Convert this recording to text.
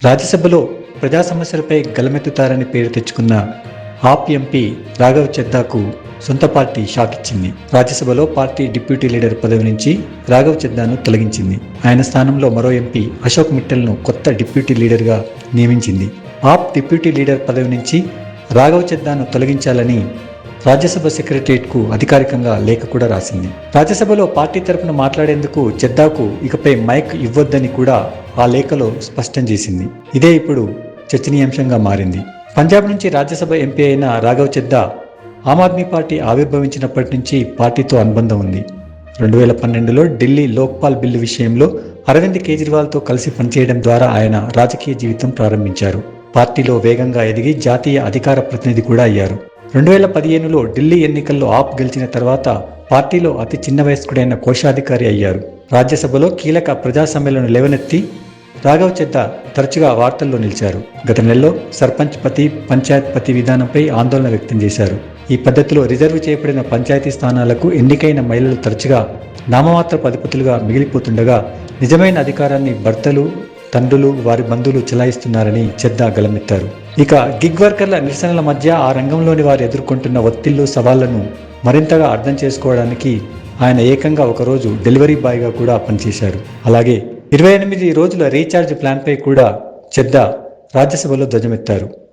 రాజ్యసభలో ప్రజా సమస్యలపై గలమెత్తుతారని పేరు తెచ్చుకున్న ఆప్ ఎంపీ రాఘవ్ చెద్దాకు సొంత పార్టీ షాక్ ఇచ్చింది. రాజ్యసభలో పార్టీ డిప్యూటీ లీడర్ పదవి నుంచి రాఘవ్ చెద్దాను తొలగించింది. ఆయన స్థానంలో మరో ఎంపీ అశోక్ మిట్టల్ను కొత్త డిప్యూటీ లీడర్గా నియమించింది. ఆప్ డిప్యూటీ లీడర్ పదవి నుంచి రాఘవ్ చెద్దాను తొలగించాలని రాజ్యసభ సెక్రటరియట్కు అధికారికంగా లేఖ కూడా రాసింది. రాజ్యసభలో పార్టీ తరపున మాట్లాడేందుకు చెద్దాకు ఇకపై మైక్ ఇవ్వొద్దని కూడా ఆ లేఖలో స్పష్టం చేసింది. ఇదే ఇప్పుడు చర్చనీయాంశంగా మారింది. పంజాబ్ నుంచి రాజ్యసభ ఎంపీ అయిన రాఘవ్ చెద్దా ఆమ్ ఆద్మీ పార్టీ ఆవిర్భవించినప్పటి నుంచి పార్టీతో అనుబంధం ఉంది. 2012లో ఢిల్లీ లోక్పాల్ బిల్లు విషయంలో అరవింద్ కేజ్రీవాల్తో కలిసి పనిచేయడం ద్వారా ఆయన రాజకీయ జీవితం ప్రారంభించారు. పార్టీలో వేగంగా ఎదిగి జాతీయ అధికార ప్రతినిధి కూడా అయ్యారు. 2015లో ఢిల్లీ ఎన్నికల్లో ఆప్ గెలిచిన తర్వాత పార్టీలో అతి చిన్న వయస్కుడైన కోశాధికారి అయ్యారు. రాజ్యసభలో కీలక ప్రజా సమ్మెలను లేవనెత్తి రాఘవ్ చెద్దా తరచుగా వార్తల్లో నిలిచారు. గత నెలలో సర్పంచ్ పతి, పంచాయత్ పతి విధానంపై ఆందోళన వ్యక్తం చేశారు. ఈ పద్ధతిలో రిజర్వ్ చేయబడిన పంచాయతీ స్థానాలకు ఎన్నికైన మహిళలు తరచుగా నామమాత్రపు అధిపతులుగా మిగిలిపోతుండగా నిజమైన అధికారాన్ని భర్తలు, తండ్రులు, వారి బంధువులు చెలాయిస్తున్నారని చెద్దా గలమెత్తారు. ఇక గిగ్ వర్కర్ల నిరసనల మధ్య ఆ రంగంలోని వారు ఎదుర్కొంటున్న ఒత్తిళ్లు, సవాళ్లను మరింతగా అర్థం చేసుకోవడానికి ఆయన ఏకంగా ఒకరోజు డెలివరీ బాయ్గా కూడా పనిచేశారు. అలాగే 28 రోజుల రీఛార్జ్ ప్లాన్పై కూడా చెద్దా రాజ్యసభలో ధ్వజమెత్తారు.